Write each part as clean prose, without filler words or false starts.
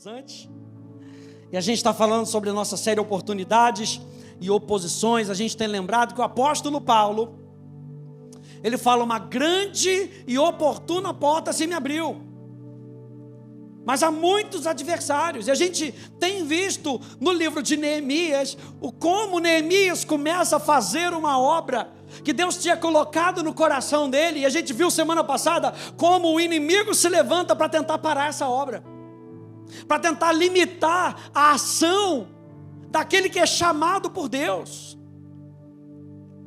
dias antes. E a gente está falando sobre a nossa série Oportunidades e Oposições. A gente tem lembrado que o apóstolo Paulo, ele fala: uma grande e oportuna porta se me abriu, mas há muitos adversários. E a gente tem visto no livro de Neemias como Neemias começa a fazer uma obra que Deus tinha colocado no coração dele. E a gente viu semana passada como o inimigo se levanta para tentar parar essa obra, para tentar limitar a ação daquele que é chamado por Deus.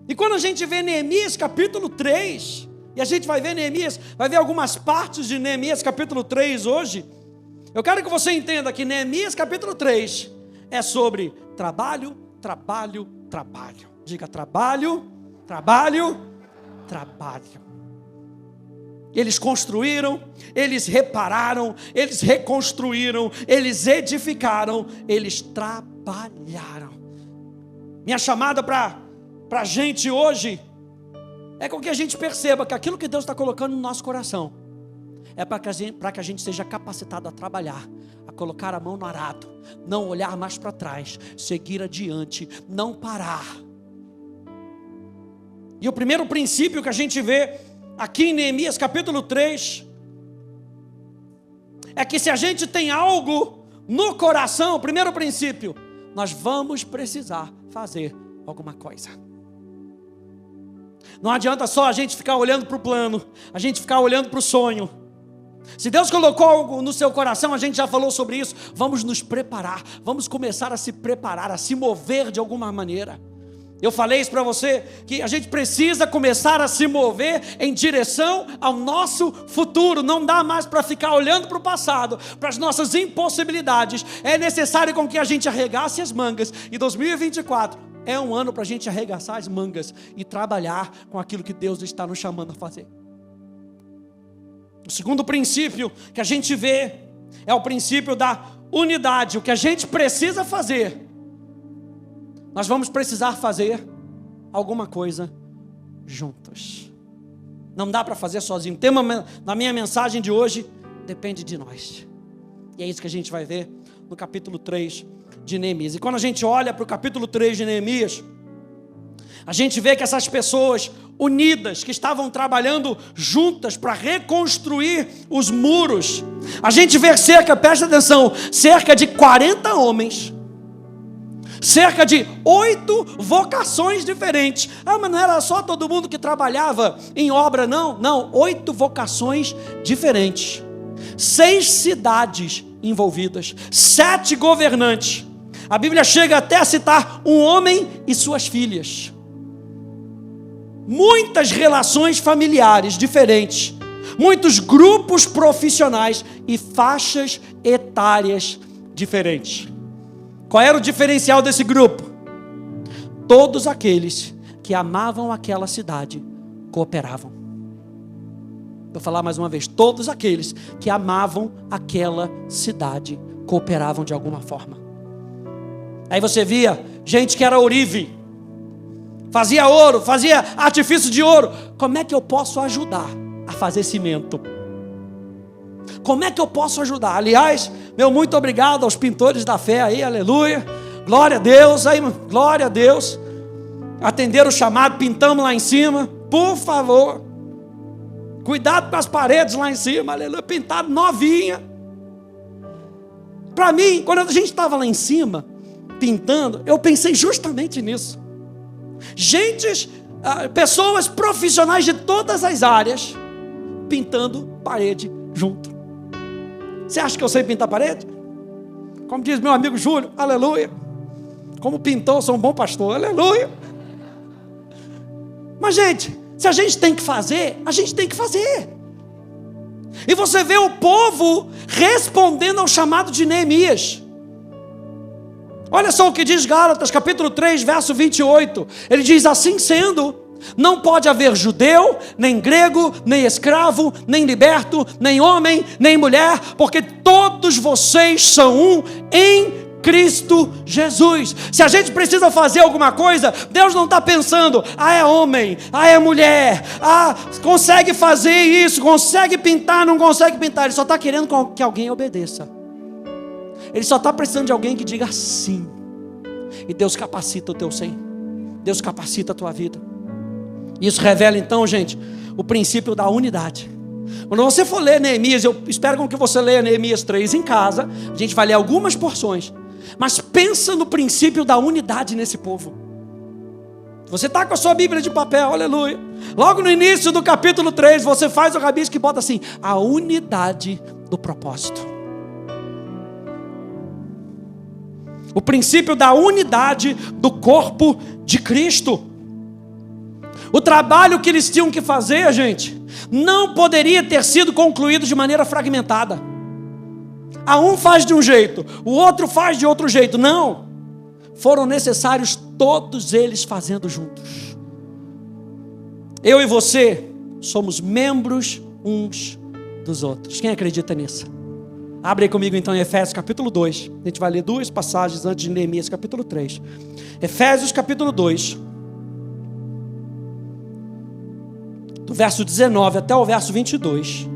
E quando a gente vê Neemias capítulo 3, e a gente vai ver Neemias, vai ver algumas partes de Neemias capítulo 3 hoje, eu quero que você entenda que Neemias capítulo 3 é sobre trabalho, trabalho, trabalho. Diga: trabalho, trabalho, trabalho. Eles construíram, eles repararam, eles reconstruíram, eles edificaram, eles trabalharam. Minha chamada para a gente hoje é com que a gente perceba que aquilo que Deus está colocando no nosso coração é para que a gente seja capacitado a trabalhar, a colocar a mão no arado, não olhar mais para trás, seguir adiante, não parar. E o primeiro princípio que a gente vê aqui em Neemias capítulo 3 é que se a gente tem algo no coração, o primeiro princípio, nós vamos precisar fazer alguma coisa. Não adianta só a gente ficar olhando para o plano, a gente ficar olhando para o sonho. Se Deus colocou algo no seu coração, a gente já falou sobre isso, vamos nos preparar, vamos começar a se preparar, a se mover de alguma maneira. Eu falei isso para você, que a gente precisa começar a se mover em direção ao nosso futuro. Não dá mais para ficar olhando para o passado, para as nossas impossibilidades. É necessário com que a gente arregace as mangas. E 2024 é um ano para a gente arregaçar as mangas e trabalhar com aquilo que Deus está nos chamando a fazer. O segundo princípio que a gente vê é o princípio da unidade. O que a gente precisa fazer, nós vamos precisar fazer alguma coisa juntos. Não dá para fazer sozinho. O tema da minha mensagem de hoje depende de nós. E é isso que a gente vai ver no capítulo 3 de Neemias. E quando a gente olha para o capítulo 3 de Neemias, a gente vê que essas pessoas unidas, que estavam trabalhando juntas para reconstruir os muros, a gente vê presta atenção, cerca de 40 homens, cerca de 8 vocações diferentes. Mas não era só todo mundo que trabalhava em obra, não, 8 vocações diferentes, 6 cidades envolvidas, 7 governantes. A Bíblia chega até a citar um homem e suas filhas. Muitas relações familiares diferentes, muitos grupos profissionais e faixas etárias diferentes. Qual era o diferencial desse grupo? Todos aqueles que amavam aquela cidade cooperavam. Vou falar mais uma vez: todos aqueles que amavam aquela cidade cooperavam de alguma forma. Aí você via gente que era ourive, fazia ouro, fazia artifício de ouro. Como é que eu posso ajudar a fazer cimento? Como é que eu posso ajudar? Aliás, meu muito obrigado aos pintores da fé aí, aleluia, glória a Deus, aí, glória a Deus. Atenderam o chamado, pintamos lá em cima, por favor. Cuidado com as paredes lá em cima, aleluia, pintado novinha. Para mim, quando a gente estava lá em cima, pintando, eu pensei justamente nisso. Pessoas profissionais de todas as áreas, pintando parede junto. Você acha que eu sei pintar parede? Como diz meu amigo Júlio, aleluia. Como pintor, sou um bom pastor, aleluia. Mas gente, se a gente tem que fazer, a gente tem que fazer. E você vê o povo respondendo ao chamado de Neemias. Olha só o que diz Gálatas capítulo 3, verso 28. Ele diz: assim sendo, não pode haver judeu, nem grego, nem escravo, nem liberto, nem homem, nem mulher, porque todos vocês são um em Cristo Jesus. Se a gente precisa fazer alguma coisa, Deus não está pensando: é homem, é mulher, consegue fazer isso, consegue pintar, não consegue pintar. Ele só está querendo que alguém obedeça. Ele só está precisando de alguém que diga sim. E Deus capacita o teu sim. Deus capacita a tua vida. Isso revela então, gente, o princípio da unidade. Quando você for ler Neemias, eu espero que você leia Neemias 3 em casa. A gente vai ler algumas porções. Mas pensa no princípio da unidade nesse povo. Você está com a sua Bíblia de papel, aleluia. Logo no início do capítulo 3, você faz o rabisco e bota assim: a unidade do propósito. O princípio da unidade do corpo de Cristo. O trabalho que eles tinham que fazer, gente, não poderia ter sido concluído de maneira fragmentada. Um faz de um jeito, o outro faz de outro jeito. Não. Foram necessários todos eles fazendo juntos. Eu e você somos membros uns dos outros. Quem acredita nisso? Abre aí comigo então em Efésios capítulo 2. A gente vai ler duas passagens antes de Neemias capítulo 3. Efésios capítulo 2. Do verso 19 até o verso 22.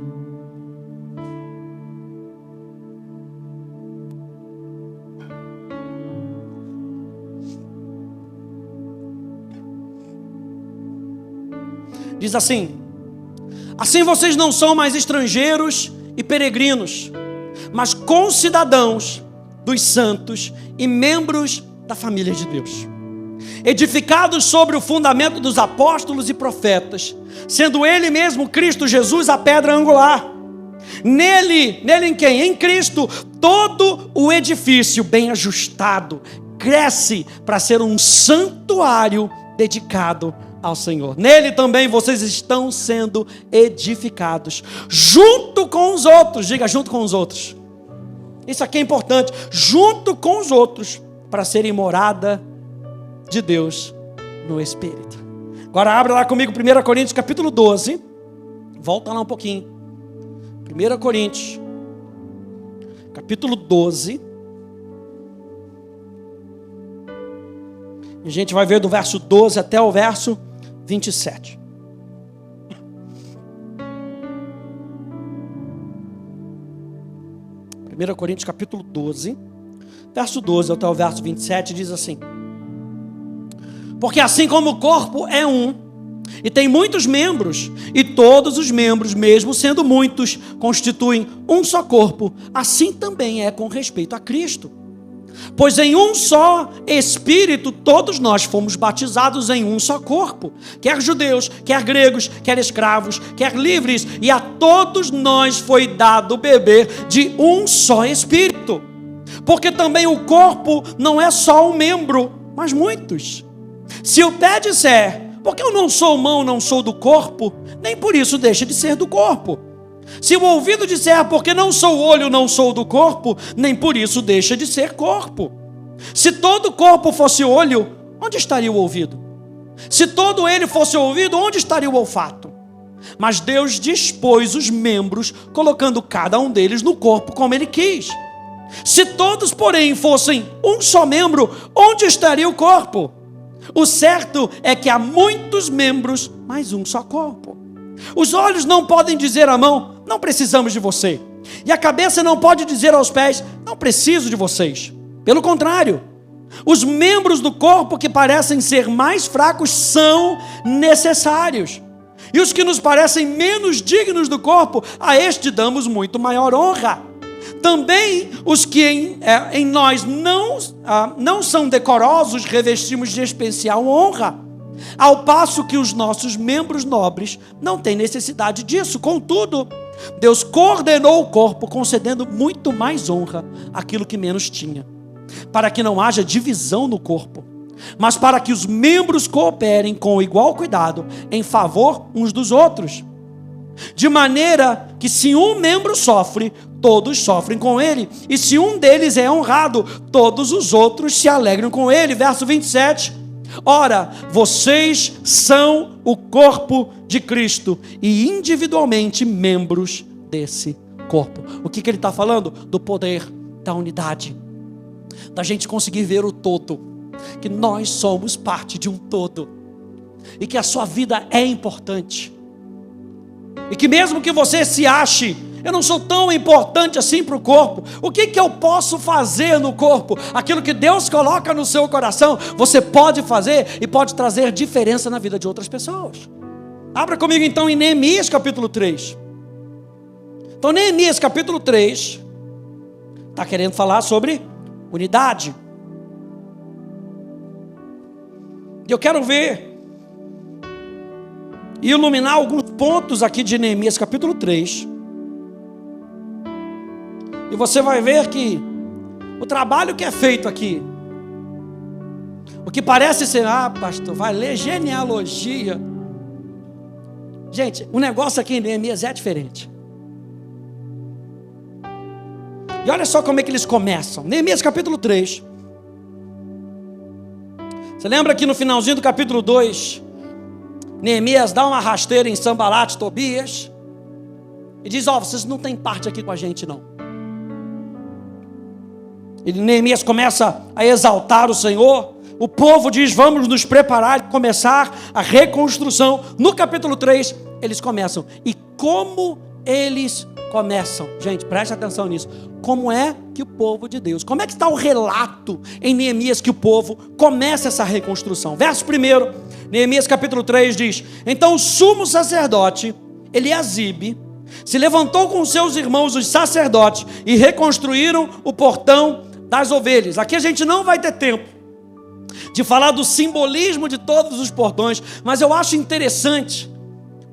Diz assim: assim vocês não são mais estrangeiros e peregrinos, mas concidadãos dos santos e membros da família de Deus, edificados sobre o fundamento dos apóstolos e profetas, sendo Ele mesmo, Cristo Jesus, a pedra angular. Nele em quem? Em Cristo, todo o edifício bem ajustado cresce para ser um santuário dedicado ao Senhor. Nele também vocês estão sendo edificados junto com os outros. Diga, junto com os outros. Isso aqui é importante. Junto com os outros, para serem morada de Deus no Espírito. Agora abra lá comigo 1 Coríntios capítulo 12. Volta lá um pouquinho. 1 Coríntios capítulo 12. A gente vai ver do verso 12 até o verso 27. Primeira Coríntios capítulo 12, verso 12 até o verso 27 diz assim: porque assim como o corpo é um, e tem muitos membros, e todos os membros, mesmo sendo muitos, constituem um só corpo, assim também é com respeito a Cristo. Pois em um só Espírito todos nós fomos batizados em um só corpo, quer judeus, quer gregos, quer escravos, quer livres, e a todos nós foi dado beber de um só Espírito. Porque também o corpo não é só um membro, mas muitos. Se o pé disser, porque eu não sou mão, não sou do corpo, nem por isso deixa de ser do corpo. Se o ouvido disser, porque não sou olho, não sou do corpo, nem por isso deixa de ser corpo. Se todo o corpo fosse olho, onde estaria o ouvido? Se todo ele fosse ouvido, onde estaria o olfato? Mas Deus dispôs os membros, colocando cada um deles no corpo como Ele quis. Se todos, porém, fossem um só membro, onde estaria o corpo? O certo é que há muitos membros, mas um só corpo. Os olhos não podem dizer à mão, não precisamos de você. E a cabeça não pode dizer aos pés, não preciso de vocês. Pelo contrário, os membros do corpo que parecem ser mais fracos são necessários. E os que nos parecem menos dignos do corpo, a este damos muito maior honra. Também os que em nós não são decorosos, revestimos de especial honra. Ao passo que os nossos membros nobres não têm necessidade disso. Contudo, Deus coordenou o corpo, concedendo muito mais honra àquilo que menos tinha, para que não haja divisão no corpo, mas para que os membros cooperem com igual cuidado em favor uns dos outros. De maneira que se um membro sofre, todos sofrem com ele, e se um deles é honrado, todos os outros se alegram com ele. Verso 27. Ora, vocês são o corpo de Cristo e individualmente membros desse corpo. O que ele está falando? Do poder da unidade, da gente conseguir ver o todo, que nós somos parte de um todo, e que a sua vida é importante, e que mesmo que você se ache Eu não sou tão importante assim para o corpo. O que eu posso fazer no corpo? Aquilo que Deus coloca no seu coração, você pode fazer e pode trazer diferença na vida de outras pessoas. Abra comigo então em Neemias capítulo 3. Então Neemias capítulo 3 está querendo falar sobre unidade. E eu quero ver e iluminar alguns pontos aqui de Neemias capítulo 3. E você vai ver que o trabalho que é feito aqui, o que parece ser, pastor, vai ler genealogia. Gente, o negócio aqui em Neemias é diferente. E olha só como é que eles começam. Neemias capítulo 3. Você lembra que no finalzinho do capítulo 2, Neemias dá uma rasteira em Sanbalat e Tobias e diz, vocês não têm parte aqui com a gente não. E Neemias começa a exaltar o Senhor. O povo diz, vamos nos preparar e começar a reconstrução. No capítulo 3, eles começam. E como eles começam? Gente, preste atenção nisso. Como é que o povo de Deus, como é que está o relato em Neemias que o povo começa essa reconstrução? Verso 1, Neemias capítulo 3 diz, então o sumo sacerdote Eliasibe se levantou com seus irmãos os sacerdotes e reconstruíram o portão das ovelhas. Aqui a gente não vai ter tempo de falar do simbolismo de todos os portões, mas eu acho interessante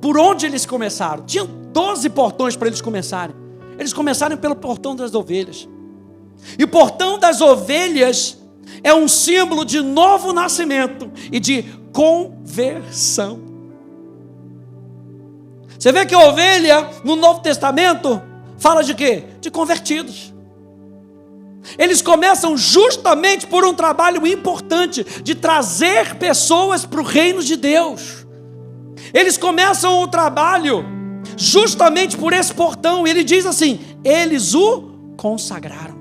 por onde eles começaram. Tinham 12 portões para eles começarem. Eles começaram pelo portão das ovelhas. E o portão das ovelhas é um símbolo de novo nascimento e de conversão. Você vê que a ovelha no Novo Testamento fala de quê? De convertidos. Eles começam justamente por um trabalho importante de trazer pessoas para o reino de Deus. Eles começam o trabalho justamente por esse portão. Ele diz assim, eles o consagraram.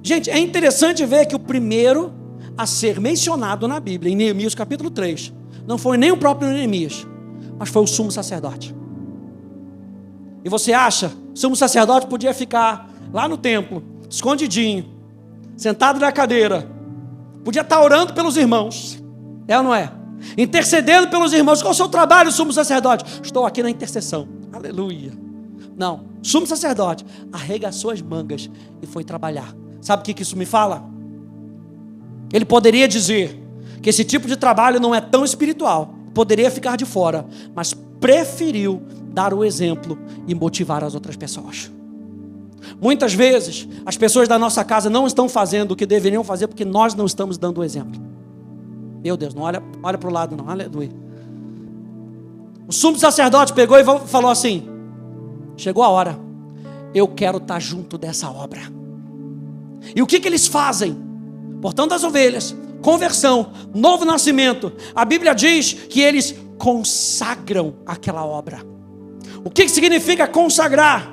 Gente, é interessante ver que o primeiro a ser mencionado na Bíblia, em Neemias capítulo 3, não foi nem o próprio Neemias, mas foi o sumo sacerdote. E você acha, o sumo sacerdote podia ficar lá no templo, escondidinho, sentado na cadeira, podia estar orando pelos irmãos, é ou não é? Intercedendo pelos irmãos. Qual é o seu trabalho, sumo sacerdote? Estou aqui na intercessão, aleluia. Não, sumo sacerdote arregaçou as mangas e foi trabalhar. Sabe o que isso me fala? Ele poderia dizer que esse tipo de trabalho não é tão espiritual, poderia ficar de fora, mas preferiu dar o exemplo e motivar as outras pessoas. Muitas vezes as pessoas da nossa casa não estão fazendo o que deveriam fazer porque nós não estamos dando o exemplo. Meu Deus, não olha para o lado não, aleluia. O sumo sacerdote pegou e falou assim, chegou a hora, eu quero estar junto dessa obra. E o que eles fazem? Portão das ovelhas, conversão, novo nascimento. A Bíblia diz que eles consagram aquela obra. O que significa consagrar?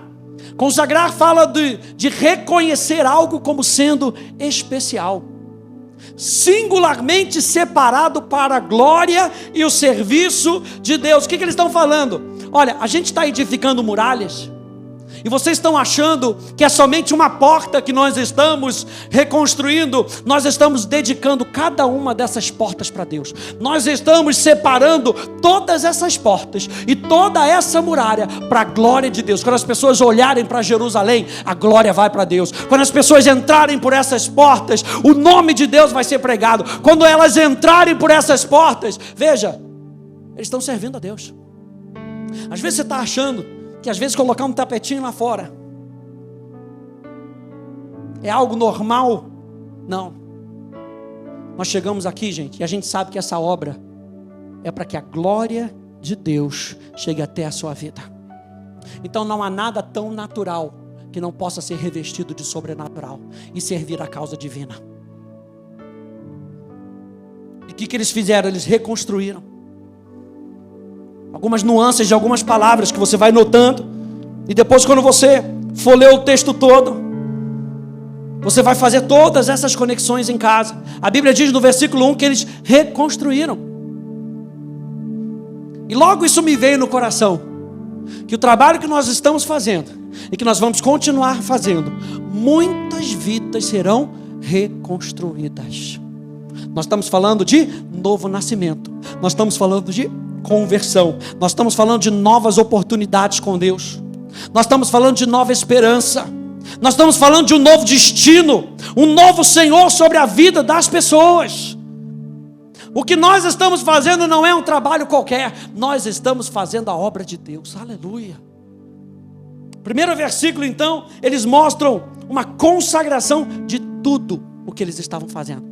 Consagrar fala de reconhecer algo como sendo especial, singularmente separado para a glória e o serviço de Deus. O que eles estão falando? Olha, a gente está edificando muralhas e vocês estão achando que é somente uma porta que nós estamos reconstruindo. Nós estamos dedicando cada uma dessas portas para Deus. Nós estamos separando todas essas portas e toda essa muralha para a glória de Deus. Quando as pessoas olharem para Jerusalém, a glória vai para Deus. Quando as pessoas entrarem por essas portas, o nome de Deus vai ser pregado. Quando elas entrarem por essas portas, veja, eles estão servindo a Deus. Às vezes você está achando que às vezes colocar um tapetinho lá fora é algo normal. Não. Nós chegamos aqui, gente, e a gente sabe que essa obra é para que a glória de Deus chegue até a sua vida. Então não há nada tão natural que não possa ser revestido de sobrenatural e servir a causa divina. E o que eles fizeram? Eles reconstruíram. Algumas nuances de algumas palavras que você vai notando, e depois quando você for ler o texto todo, você vai fazer todas essas conexões em casa. A Bíblia diz no versículo 1 que eles reconstruíram. E logo isso me veio no coração. que o trabalho que nós estamos fazendo e que nós vamos continuar fazendo, muitas vidas serão reconstruídas. Nós estamos falando de novo nascimento, nós estamos falando de conversão, nós estamos falando de novas oportunidades com Deus, nós estamos falando de nova esperança, nós estamos falando de um novo destino, um novo Senhor sobre a vida das pessoas. O que nós estamos fazendo não é um trabalho qualquer, nós estamos fazendo a obra de Deus, aleluia. Primeiro versículo então, eles mostram uma consagração de tudo o que eles estavam fazendo,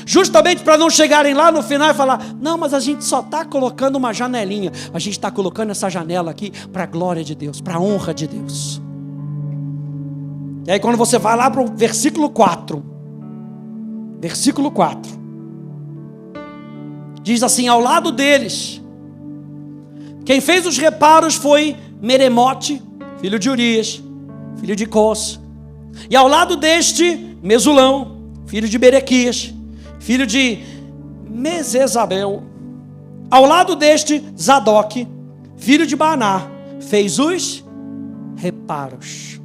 justamente para não chegarem lá no final e falar, não, mas a gente só está colocando uma janelinha, a gente está colocando essa janela aqui para a glória de Deus, para a honra de Deus. E aí quando você vai lá para o versículo 4, diz assim, ao lado deles, quem fez os reparos foi Meremote, filho de Urias, filho de Cos, e ao lado deste, Mesulão, filho de Berequias, filho de Mesezabel, ao lado deste, Zadok, filho de Baaná, fez os reparos.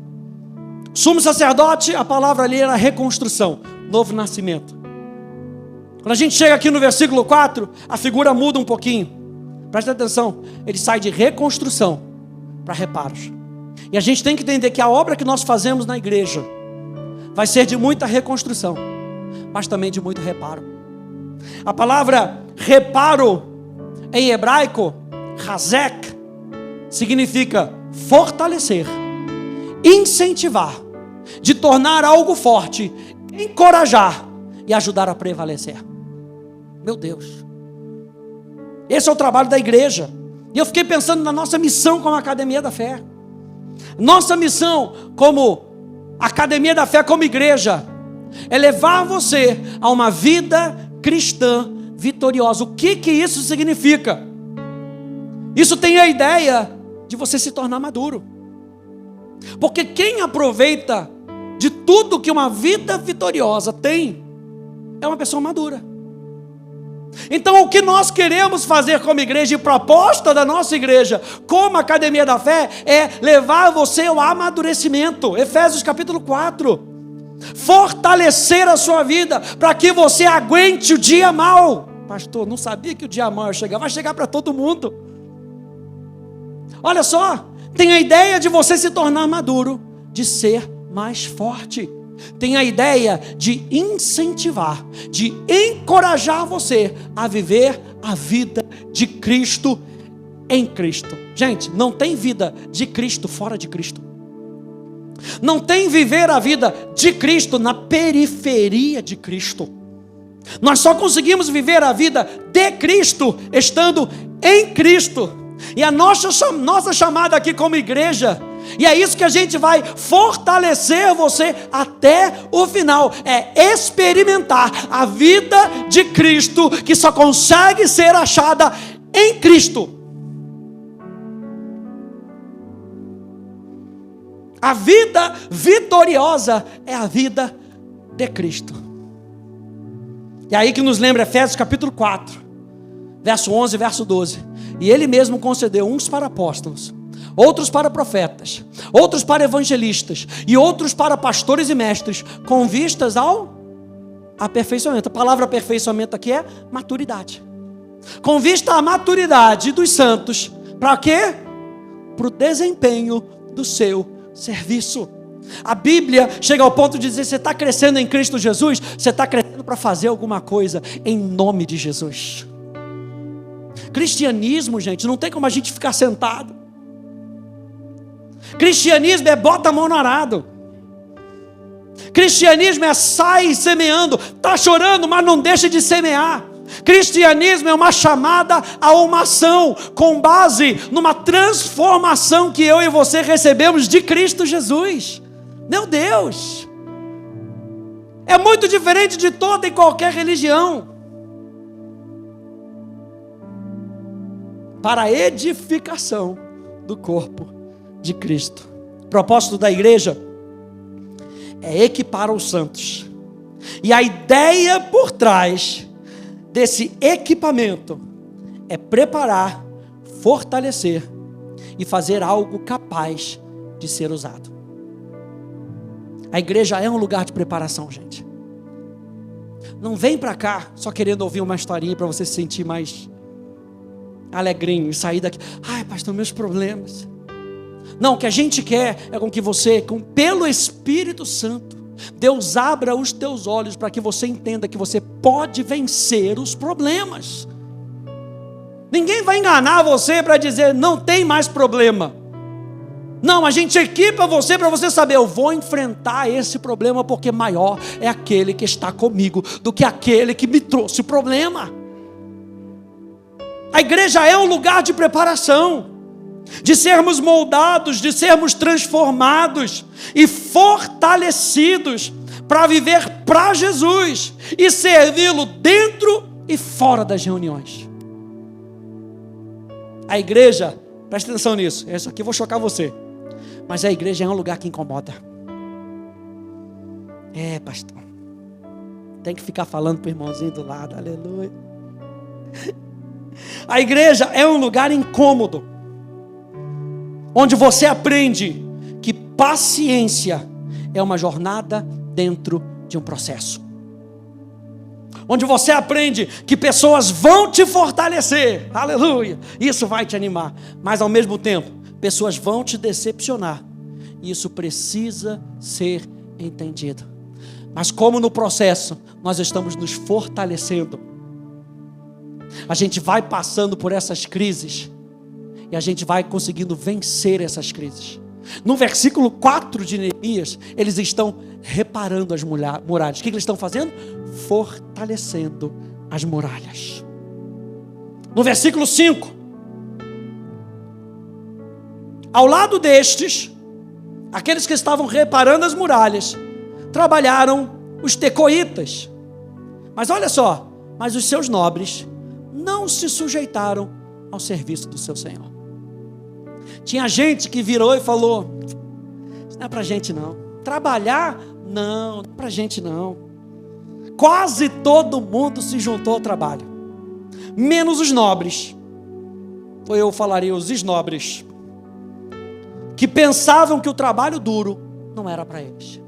Sumo sacerdote, a palavra ali era reconstrução, novo nascimento. Quando a gente chega aqui no versículo 4, a figura muda um pouquinho. Presta atenção, ele sai de reconstrução para reparos. E a gente tem que entender que a obra que nós fazemos na igreja vai ser de muita reconstrução, mas também de muito reparo. A palavra reparo em hebraico, razek, significa fortalecer, incentivar, de tornar algo forte, encorajar e ajudar a prevalecer. Meu Deus, esse é o trabalho da igreja. E eu fiquei pensando na nossa missão como Academia da Fé. Nossa missão como Academia da Fé, como igreja, é levar você a uma vida cristã vitoriosa. O que isso significa? Isso tem a ideia de você se tornar maduro. Porque quem aproveita de tudo que uma vida vitoriosa tem, é uma pessoa madura. Então o que nós queremos fazer como igreja, e proposta da nossa igreja, como Academia da Fé, é levar você ao amadurecimento. Efésios capítulo 4. Fortalecer a sua vida, para que você aguente o dia mau. Pastor, não sabia que o dia mau ia chegar. Vai chegar para todo mundo. Olha só, tem a ideia de você se tornar maduro, de ser mais forte. Tem a ideia de incentivar, de encorajar você a viver a vida de Cristo em Cristo. Gente, não tem vida de Cristo fora de Cristo. Não tem viver a vida de Cristo na periferia de Cristo. Nós só conseguimos viver a vida de Cristo estando em Cristo. E a nossa chamada aqui como igreja, e é isso que a gente vai fortalecer você até o final, é experimentar a vida de Cristo, que só consegue ser achada em Cristo. A vida vitoriosa é a vida de Cristo. E aí que nos lembra Efésios capítulo 4, verso 11 e verso 12. E ele mesmo concedeu uns para apóstolos, outros para profetas, outros para evangelistas e outros para pastores e mestres, com vistas ao aperfeiçoamento. A palavra aperfeiçoamento aqui é maturidade. Com vista à maturidade dos santos, para quê? Para o desempenho do seu serviço. A Bíblia chega ao ponto de dizer, você está crescendo em Cristo Jesus, você está crescendo para fazer alguma coisa em nome de Jesus. Cristianismo, gente, não tem como a gente ficar sentado. Cristianismo é bota a mão no arado. Cristianismo é sai semeando. Está chorando, mas não deixa de semear. Cristianismo é uma chamada a uma ação, com base numa transformação que eu e você recebemos de Cristo Jesus. Meu Deus! É muito diferente de toda e qualquer religião. Para a edificação do corpo de Cristo. O propósito da igreja é equipar os santos. E a ideia por trás desse equipamento é preparar, fortalecer e fazer algo capaz de ser usado. A igreja é um lugar de preparação, gente. Não vem para cá só querendo ouvir uma historinha para você se sentir mais alegrinho e sair daqui. Ai, pastor, meus problemas. Não, o que a gente quer é com que você, pelo Espírito Santo, Deus abra os teus olhos para que você entenda que você pode vencer os problemas. Ninguém vai enganar você para dizer não tem mais problema. Não, a gente equipa você para você saber, eu vou enfrentar esse problema porque maior é aquele que está comigo do que aquele que me trouxe o problema. A igreja é um lugar de preparação, de sermos moldados, de sermos transformados e fortalecidos para viver para Jesus e servi-lo dentro e fora das reuniões. A igreja, presta atenção nisso, isso aqui eu vou chocar você, mas a igreja é um lugar que incomoda. Pastor, tem que ficar falando para o irmãozinho do lado, aleluia. A igreja é um lugar incômodo, onde você aprende que paciência é uma jornada dentro de um processo. Onde você aprende que pessoas vão te fortalecer, aleluia, isso vai te animar, mas ao mesmo tempo, pessoas vão te decepcionar, e isso precisa ser entendido. Mas como no processo, nós estamos nos fortalecendo, a gente vai passando por essas crises, e a gente vai conseguindo vencer essas crises. No versículo 4 de Neemias, eles estão reparando as muralhas. O que eles estão fazendo? Fortalecendo as muralhas. No versículo 5, ao lado destes, aqueles que estavam reparando as muralhas, trabalharam os tecoitas. Mas olha só, mas os seus nobres não se sujeitaram ao serviço do seu Senhor. Tinha gente que virou e falou, isso não é pra gente não. Trabalhar, não é pra gente não. Quase todo mundo se juntou ao trabalho, menos os nobres. Ou eu falaria os esnobres, que pensavam que o trabalho duro não era para eles.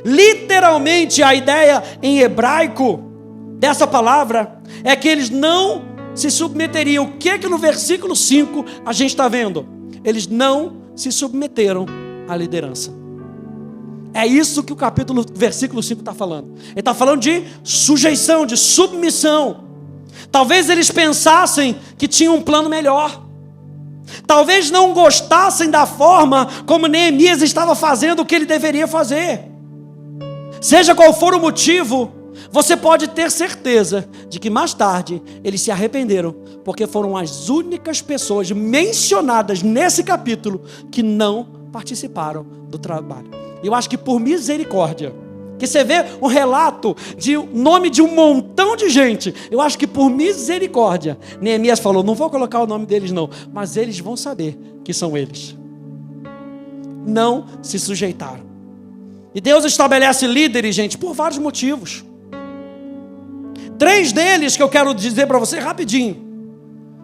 Literalmente a ideia em hebraico dessa palavra é que eles não se submeteriam. O que é que no versículo 5 a gente está vendo? Eles não se submeteram à liderança. É isso que o versículo 5 está falando. Ele está falando de sujeição, de submissão. Talvez eles pensassem que tinham um plano melhor. Talvez não gostassem da forma como Neemias estava fazendo o que ele deveria fazer. Seja qual for o motivo, você pode ter certeza de que mais tarde eles se arrependeram, porque foram as únicas pessoas mencionadas nesse capítulo que não participaram do trabalho. Eu acho que por misericórdia, que você vê um relato de nome de um montão de gente, eu acho que por misericórdia, Neemias falou, não vou colocar o nome deles não, mas eles vão saber que são eles. Não se sujeitaram. E Deus estabelece líderes, gente, por vários motivos. 3 deles que eu quero dizer para você rapidinho.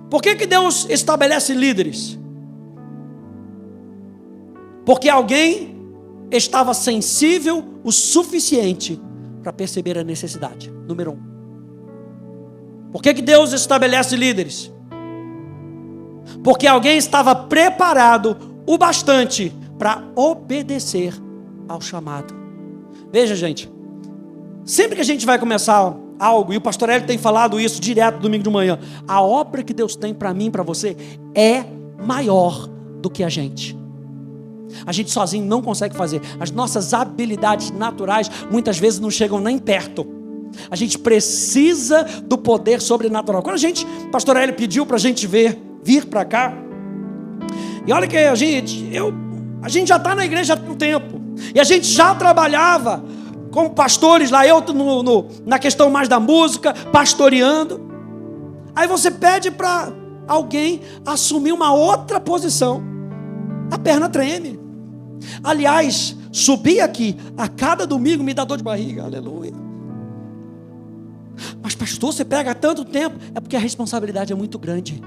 Por que Deus estabelece líderes? Porque alguém estava sensível o suficiente para perceber a necessidade. Número 1. Por que Deus estabelece líderes? Porque alguém estava preparado o bastante para obedecer ao chamado. Veja, gente, sempre que a gente vai começar algo, e o pastor Hélio tem falado isso direto domingo de manhã, a obra que Deus tem para mim e para você é maior do que a gente sozinho não consegue fazer. As nossas habilidades naturais muitas vezes não chegam nem perto. A gente precisa do poder sobrenatural. Quando o pastor Hélio pediu para a gente vir para cá, e olha que a gente já está na igreja há um tempo, e a gente já trabalhava como pastores lá, eu na questão mais da música, pastoreando. Aí você pede para alguém assumir uma outra posição, a perna treme. Aliás, subir aqui a cada domingo me dá dor de barriga, aleluia. Mas pastor, você pega tanto tempo, é porque a responsabilidade é muito grande.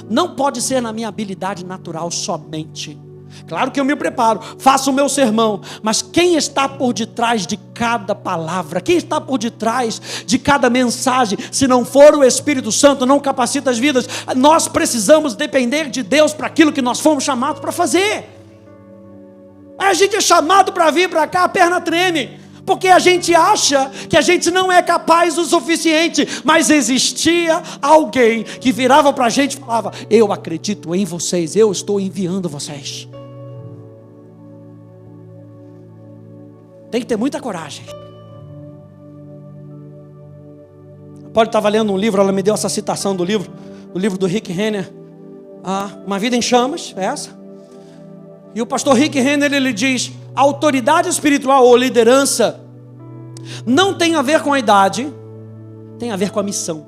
Não pode ser na minha habilidade natural somente. Claro que eu me preparo, faço o meu sermão, mas quem está por detrás de cada palavra, quem está por detrás de cada mensagem, se não for o Espírito Santo, não capacita as vidas. Nós precisamos depender de Deus para aquilo que nós fomos chamados para fazer. A gente é chamado para vir para cá, a perna treme, porque a gente acha que a gente não é capaz o suficiente, mas existia alguém que virava para a gente e falava: eu acredito em vocês, eu estou enviando vocês. Tem que ter muita coragem. A Polly estava lendo um livro, ela me deu essa citação do livro do Rick Renner, Uma Vida em Chamas, é essa? E o pastor Rick Renner, ele diz: a autoridade espiritual ou liderança não tem a ver com a idade, tem a ver com a missão.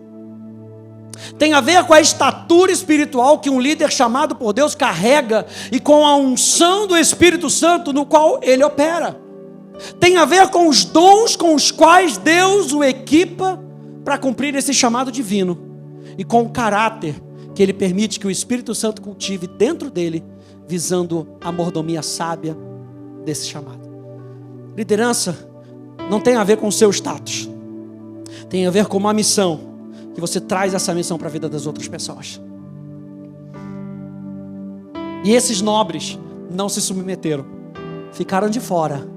Tem a ver com a estatura espiritual que um líder chamado por Deus carrega e com a unção do Espírito Santo no qual ele opera. Tem a ver com os dons com os quais Deus o equipa para cumprir esse chamado divino, e com o caráter que ele permite que o Espírito Santo cultive dentro dele, visando a mordomia sábia desse chamado. Liderança não tem a ver com o seu status, tem a ver com uma missão, que você traz essa missão para a vida das outras pessoas. E esses nobres não se submeteram, ficaram de fora,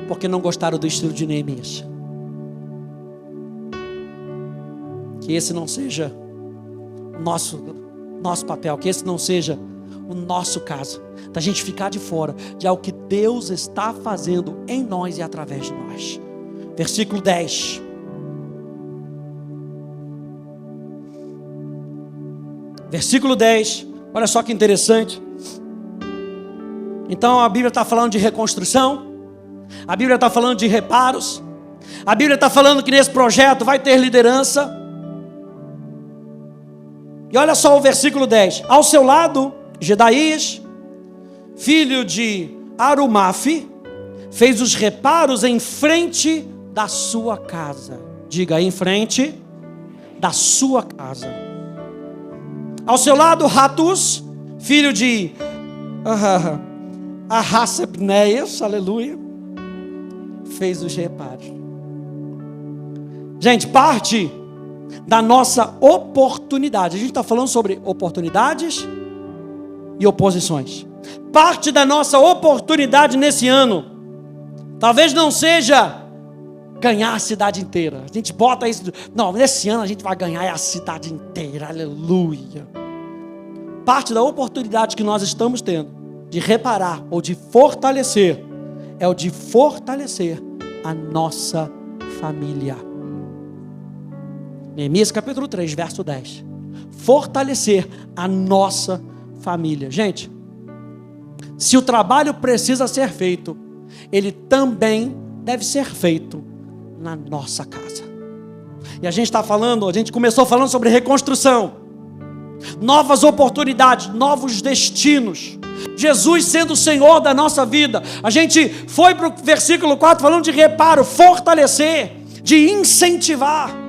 porque não gostaram do estilo de Neemias. Que esse não seja o nosso papel, que esse não seja o nosso caso, da gente ficar de fora de algo que Deus está fazendo em nós e através de nós. Versículo 10. Versículo 10, olha só que interessante. Então a Bíblia está falando de reconstrução, a Bíblia está falando de reparos, a Bíblia está falando que nesse projeto vai ter liderança. E olha só o versículo 10. Ao seu lado, Gedaías, filho de Arumafe, fez os reparos em frente da sua casa. Diga, em frente da sua casa. Ao seu lado, Ratus, filho de Arrasebneias, aleluia, fez os reparos. Gente, parte da nossa oportunidade, a gente está falando sobre oportunidades e oposições. Parte da nossa oportunidade nesse ano, talvez não seja ganhar a cidade inteira. A gente bota isso, não, nesse ano a gente vai ganhar a cidade inteira, aleluia. Parte da oportunidade que nós estamos tendo de reparar ou de fortalecer, é o de fortalecer a nossa família. Neemias capítulo 3, verso 10. Fortalecer a nossa família. Gente, se o trabalho precisa ser feito, ele também deve ser feito na nossa casa. E a gente começou falando sobre reconstrução, novas oportunidades, novos destinos, Jesus sendo o Senhor da nossa vida. A gente foi para o versículo 4 falando de reparo, fortalecer, de incentivar.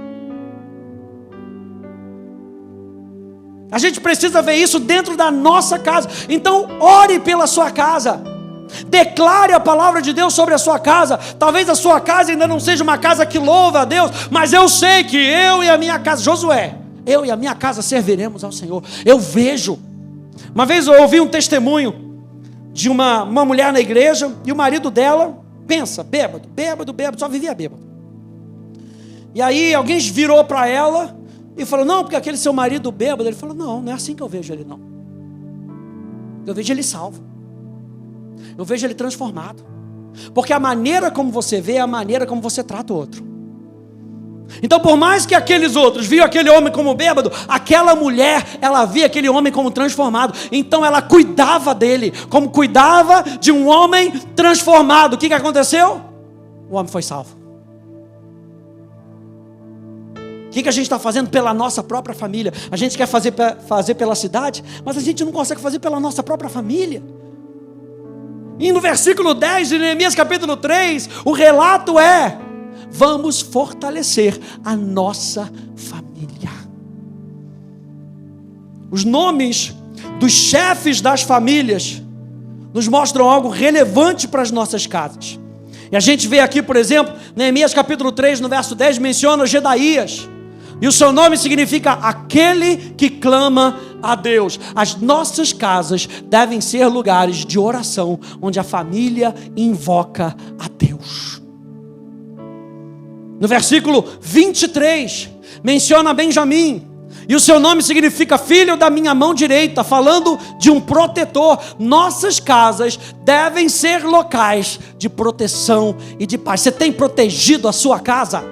A gente precisa ver isso dentro da nossa casa. Então ore pela sua casa, declare a palavra de Deus sobre a sua casa. Talvez a sua casa ainda não seja uma casa que louva a Deus, mas eu sei que eu e a minha casa, Josué, eu e a minha casa serviremos ao Senhor. Eu vejo, uma vez eu ouvi um testemunho de uma mulher na igreja, e o marido dela, pensa, bêbado, só vivia bêbado. E aí alguém virou para ela e falou: não, porque aquele seu marido bêbado. Ele falou: não é assim que eu vejo ele, não. Eu vejo ele salvo, eu vejo ele transformado, porque a maneira como você vê é a maneira como você trata o outro. Então, por mais que aqueles outros viam aquele homem como bêbado, aquela mulher, ela via aquele homem como transformado. Então ela cuidava dele, como cuidava de um homem transformado. O que aconteceu? O homem foi salvo. O que a gente está fazendo pela nossa própria família? A gente quer fazer pela cidade, mas a gente não consegue fazer pela nossa própria família. E no versículo 10 de Neemias capítulo 3, o relato é: vamos fortalecer a nossa família. os nomes dos chefes das famílias nos mostram algo relevante para as nossas casas. E a gente vê aqui, por exemplo, Neemias capítulo 3, no verso 10, menciona Jedaías. E o seu nome significa aquele que clama a Deus. As nossas casas devem ser lugares de oração, onde a família invoca a Deus. No versículo 23, menciona Benjamim. E o seu nome significa filho da minha mão direita, falando de um protetor. Nossas casas devem ser locais de proteção e de paz. Você tem protegido a sua casa?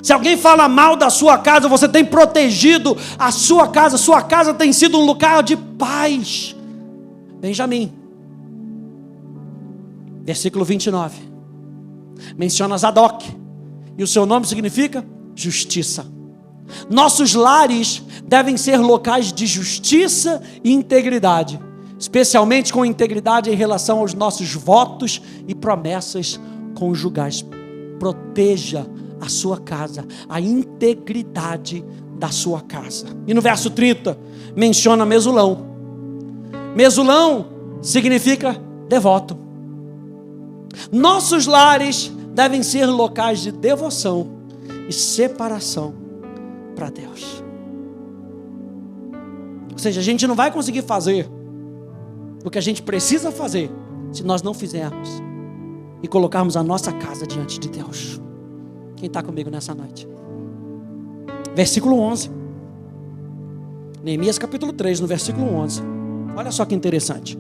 Se alguém fala mal da sua casa, você tem protegido a sua casa. Sua casa tem sido um lugar de paz. Benjamim. Versículo 29. Menciona Zadok. E o seu nome significa justiça. Nossos lares devem ser locais de justiça e integridade, especialmente com integridade em relação aos nossos votos e promessas conjugais. Proteja a sua casa, a integridade da sua casa. E no verso 30, menciona Mesulão. Mesulão significa devoto. Nossos lares devem ser locais de devoção e separação para Deus. Ou seja, a gente não vai conseguir fazer o que a gente precisa fazer se nós não fizermos e colocarmos a nossa casa diante de Deus. Quem está comigo nessa noite? Versículo 11. Neemias capítulo 3, no versículo 11. Olha só que interessante.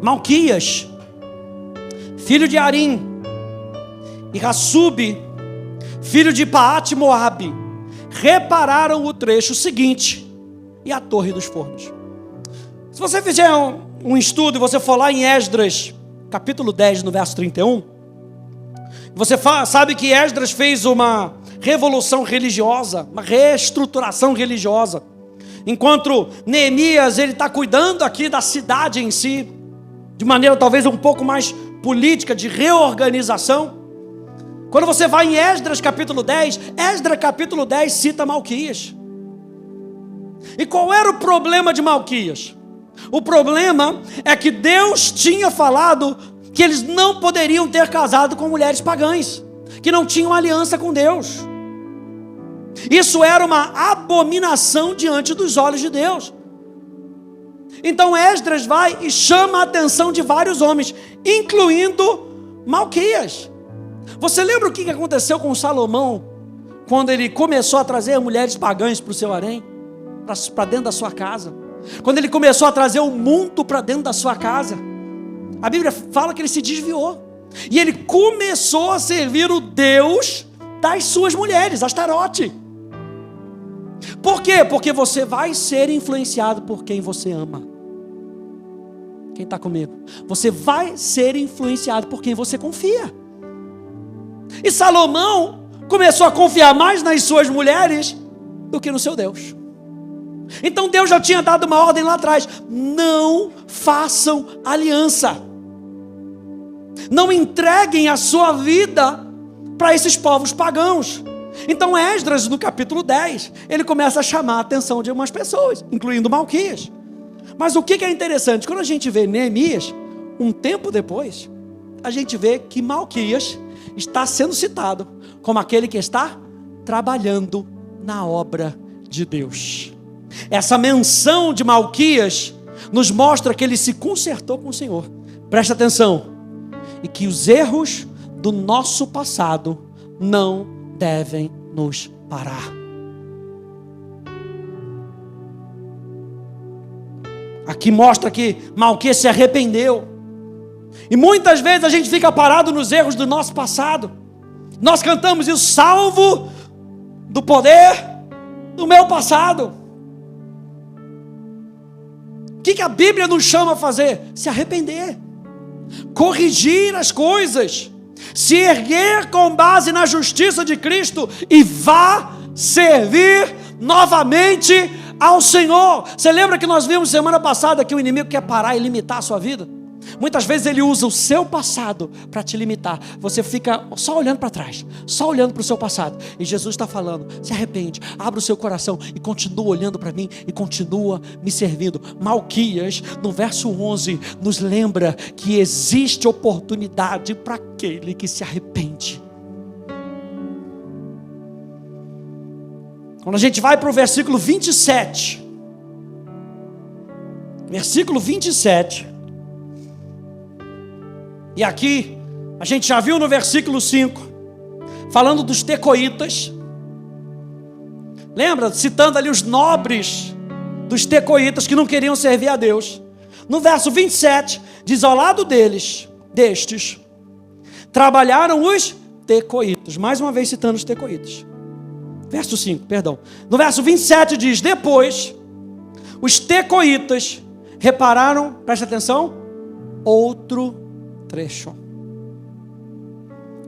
Malquias, filho de Arim, e Hassub, filho de Paate Moabe, repararam o trecho seguinte e a torre dos fornos. Se você fizer um estudo e você for lá em Esdras, capítulo 10, no verso 31, você sabe que Esdras fez uma revolução religiosa, uma reestruturação religiosa, enquanto Neemias ele está cuidando aqui da cidade em si, de maneira talvez um pouco mais política, de reorganização. Quando você vai em Esdras capítulo 10, Esdras capítulo 10 cita Malquias. E qual era o problema de Malquias? O problema é que Deus tinha falado que eles não poderiam ter casado com mulheres pagãs, que não tinham aliança com Deus. Isso era uma abominação diante dos olhos de Deus. Então Esdras vai e chama a atenção de vários homens, incluindo Malquias. Você lembra o que aconteceu com Salomão, quando ele começou a trazer mulheres pagãs para o seu harém, para dentro da sua casa? Quando ele começou a trazer o mundo para dentro da sua casa, a Bíblia fala que ele se desviou, e ele começou a servir o Deus das suas mulheres, Astarote. Por quê? Porque você vai ser influenciado por quem você ama. Quem está comigo? Você vai ser influenciado por quem você confia. E Salomão começou a confiar mais nas suas mulheres do que no seu Deus. Então Deus já tinha dado uma ordem lá atrás: não façam aliança, não entreguem a sua vida para esses povos pagãos. Então Esdras, no capítulo 10, ele começa a chamar a atenção de algumas pessoas, incluindo Malquias. Mas o que é interessante, quando a gente vê Neemias, um tempo depois, a gente vê que Malquias está sendo citado como aquele que está trabalhando na obra de Deus. Essa menção de Malquias nos mostra que ele se consertou com o Senhor. Presta atenção. E que os erros do nosso passado não devem nos parar. Aqui mostra que Malquias se arrependeu. E muitas vezes a gente fica parado nos erros do nosso passado. Nós cantamos isso: salvo do poder do meu passado. O que a Bíblia nos chama a fazer? Se arrepender, corrigir as coisas, se erguer com base na justiça de Cristo e vá servir novamente ao Senhor. Você lembra que nós vimos semana passada que o inimigo quer parar e limitar a sua vida? Muitas vezes ele usa o seu passado para te limitar. Você fica só olhando para trás, só olhando para o seu passado. E Jesus está falando: se arrepende, abre o seu coração e continua olhando para mim e continua me servindo. Malquias, no verso 11, nos lembra que existe oportunidade para aquele que se arrepende. Quando a gente vai para o versículo 27, versículo 27, e aqui a gente já viu no versículo 5, falando dos tecoítas. Lembra? Citando ali os nobres dos tecoítas que não queriam servir a Deus. No verso 27, diz: ao lado destes, trabalharam os tecoítas. Mais uma vez citando os tecoítas. Verso 5, perdão. No verso 27 diz: depois, os tecoítas repararam, presta atenção, outro trecho,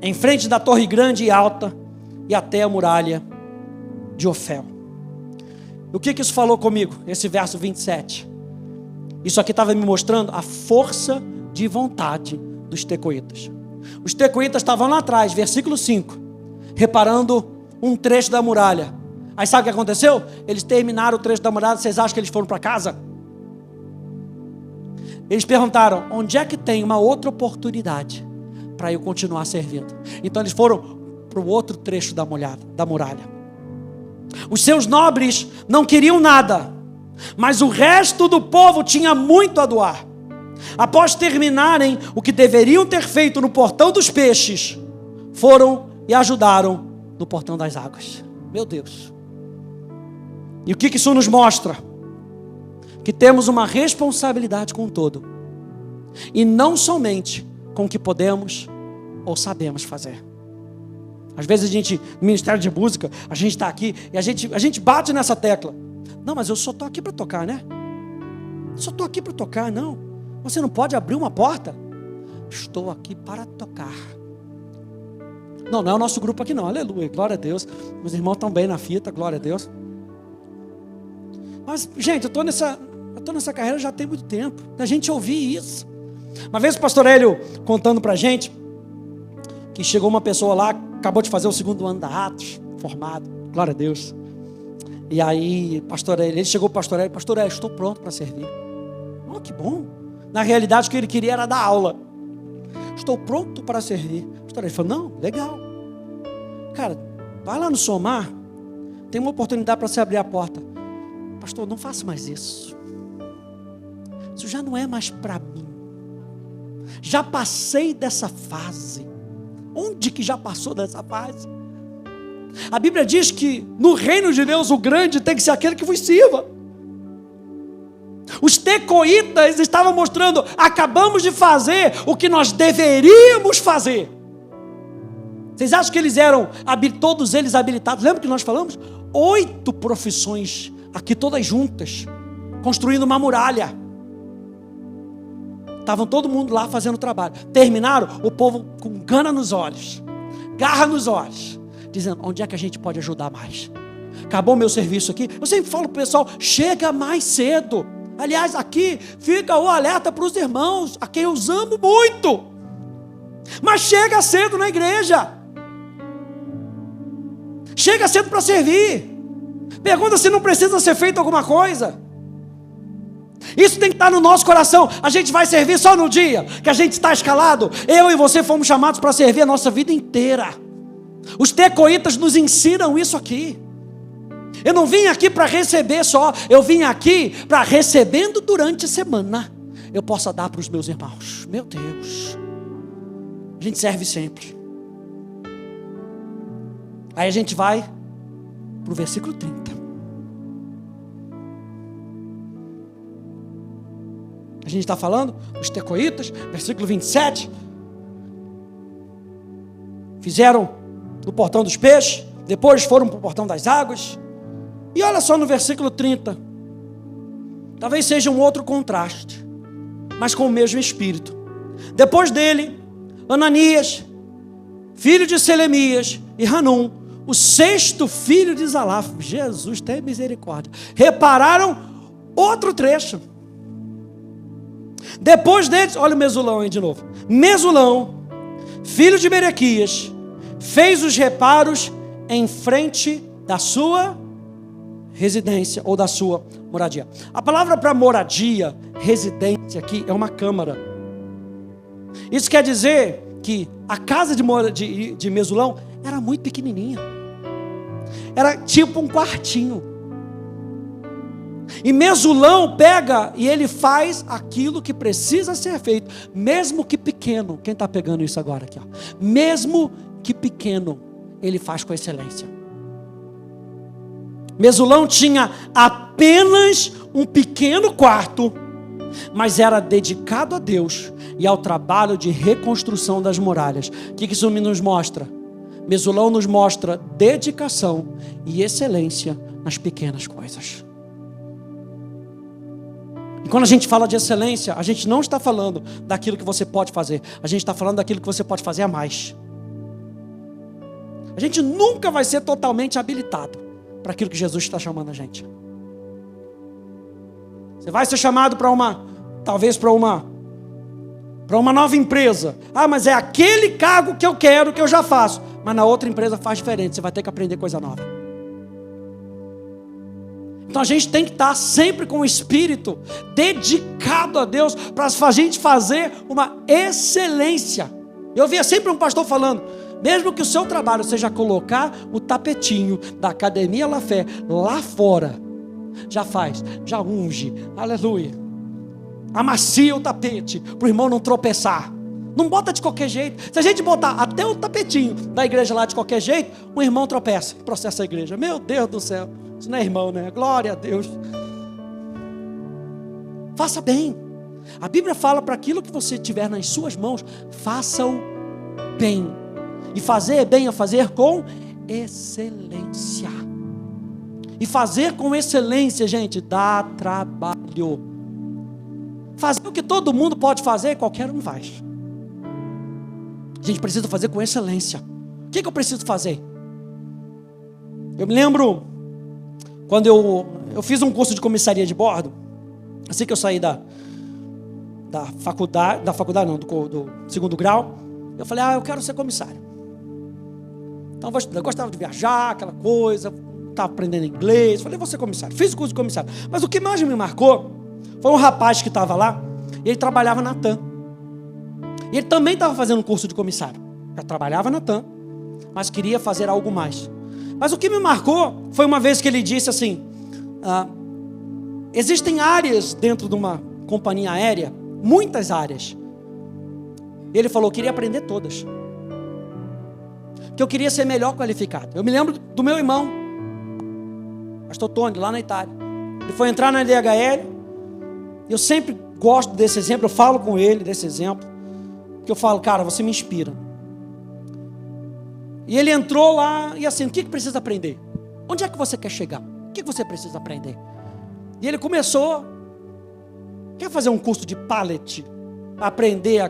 em frente da torre grande e alta, e até a muralha de Ofel. O que isso falou comigo? Esse verso 27. Isso aqui estava me mostrando a força de vontade dos tecoítas. Os tecoítas estavam lá atrás, versículo 5, reparando um trecho da muralha. Aí sabe o que aconteceu? Eles terminaram o trecho da muralha. Vocês acham que eles foram para casa? Eles perguntaram: onde é que tem uma outra oportunidade para eu continuar servindo? Então eles foram para o outro trecho da muralha. Os seus nobres não queriam nada, mas o resto do povo tinha muito a doar. Após terminarem o que deveriam ter feito no portão dos peixes, foram e ajudaram no portão das águas. Meu Deus! E o que isso nos mostra? Que temos uma responsabilidade com o todo, e não somente com o que podemos ou sabemos fazer. Às vezes a gente, no Ministério de Música, a gente está aqui e a gente bate nessa tecla: não, mas eu só estou aqui para tocar, né? Só estou aqui para tocar, não. Você não pode abrir uma porta? Estou aqui para tocar. Não é o nosso grupo aqui não, aleluia, glória a Deus. Meus irmãos estão bem na fita, glória a Deus. Mas, gente, eu estou nessa carreira já tem muito tempo, da gente ouvir isso. Uma vez o pastor Hélio contando pra gente que chegou uma pessoa lá, acabou de fazer o 2º ano da Atos, formado, glória a Deus. E aí, pastor Hélio, ele chegou para o pastor Hélio: estou pronto para servir. Oh, que bom. Na realidade, o que ele queria era dar aula. Estou pronto para servir. O pastor Hélio falou: não, legal. Cara, vai lá no Somar, tem uma oportunidade para você abrir a porta. Pastor, não faça mais isso. Isso já não é mais para mim. Já passei dessa fase. Onde que já passou dessa fase? A Bíblia diz que no reino de Deus o grande tem que ser aquele que vos sirva. Os tecoítas estavam mostrando: acabamos de fazer o que nós deveríamos fazer. Vocês acham que eles eram, todos eles habilitados? Lembra que nós falamos? 8 profissões aqui todas juntas, construindo uma muralha. Estavam todo mundo lá fazendo trabalho. Terminaram, o povo com gana nos olhos, garra nos olhos, dizendo: onde é que a gente pode ajudar mais? Acabou o meu serviço aqui. Eu sempre falo para o pessoal: chega mais cedo. Aliás, aqui fica o alerta para os irmãos, a quem eu amo muito. Mas chega cedo na igreja. Chega cedo para servir. Pergunta se não precisa ser feito alguma coisa. Isso tem que estar no nosso coração. A gente vai servir só no dia que a gente está escalado. Eu e você fomos chamados para servir a nossa vida inteira. Os tecoítas nos ensinam isso aqui. Eu não vim aqui para receber só. Eu vim aqui para, recebendo durante a semana, eu possa dar para os meus irmãos. Meu Deus. A gente serve sempre. Aí a gente vai para o versículo 30. A gente está falando, os tecoítas, versículo 27. Fizeram no portão dos peixes, depois foram para o portão das águas. E olha só no versículo 30. Talvez seja um outro contraste, mas com o mesmo espírito. Depois dele, Ananias, filho de Selemias, e Hanum, o 6º filho de Zalaf, Jesus tem misericórdia, repararam outro trecho. Depois deles, olha o Mesulão aí de novo. Mesulão, filho de Berequias, fez os reparos em frente da sua residência ou da sua moradia. A palavra para moradia, residência aqui, é uma câmara. Isso quer dizer que a casa de Mesulão era muito pequenininha. Era tipo um quartinho. E Mesulão pega e ele faz aquilo que precisa ser feito, mesmo que pequeno. Quem está pegando isso agora aqui? Ó. Mesmo que pequeno, ele faz com excelência. Mesulão tinha apenas um pequeno quarto, mas era dedicado a Deus e ao trabalho de reconstrução das muralhas. O que isso nos mostra? Mesulão nos mostra dedicação e excelência nas pequenas coisas. E quando a gente fala de excelência, a gente não está falando daquilo que você pode fazer, a gente está falando daquilo que você pode fazer a mais. A gente nunca vai ser totalmente habilitado para aquilo que Jesus está chamando a gente. Você vai ser chamado para talvez para uma nova empresa. Ah, mas é aquele cargo que eu quero, que eu já faço. Mas na outra empresa faz diferente, você vai ter que aprender coisa nova. Então a gente tem que estar sempre com o espírito dedicado a Deus, para a gente fazer uma excelência. Eu via sempre um pastor falando, mesmo que o seu trabalho seja colocar o tapetinho da Academia La Fé lá fora, já faz, já unge, aleluia, amacia o tapete, para o irmão não tropeçar. Não bota de qualquer jeito. Se a gente botar até o tapetinho da igreja lá de qualquer jeito, o irmão tropeça, processa a igreja. Meu Deus do céu, isso não é irmão, né? Glória a Deus. Faça bem. A Bíblia fala para aquilo que você tiver nas suas mãos, faça-o bem. E fazer bem é fazer com excelência. E fazer com excelência, gente, dá trabalho. Fazer o que todo mundo pode fazer, qualquer um faz. A gente precisa fazer com excelência. O que eu preciso fazer? Eu me lembro quando eu fiz um curso de comissaria de bordo. Assim que eu saí da faculdade não, do segundo grau, eu falei, eu quero ser comissário. Então eu gostava de viajar, aquela coisa, estava aprendendo inglês, falei, vou ser comissário. Fiz o curso de comissário. Mas o que mais me marcou foi um rapaz que estava lá, e ele trabalhava na TAM. E ele também estava fazendo um curso de comissário. Já trabalhava na TAM, mas queria fazer algo mais. Mas o que me marcou foi uma vez que ele disse assim, existem áreas dentro de uma companhia aérea, muitas áreas. E ele falou, eu queria aprender todas. Que eu queria ser melhor qualificado. Eu me lembro do meu irmão, pastor Tony, lá na Itália. Ele foi entrar na DHL. Eu sempre gosto desse exemplo, eu falo com ele desse exemplo. Que eu falo, cara, você me inspira. E ele entrou lá e assim, o que precisa aprender? Onde é que você quer chegar? O que você precisa aprender? E ele começou, quer fazer um curso de pallet? Aprender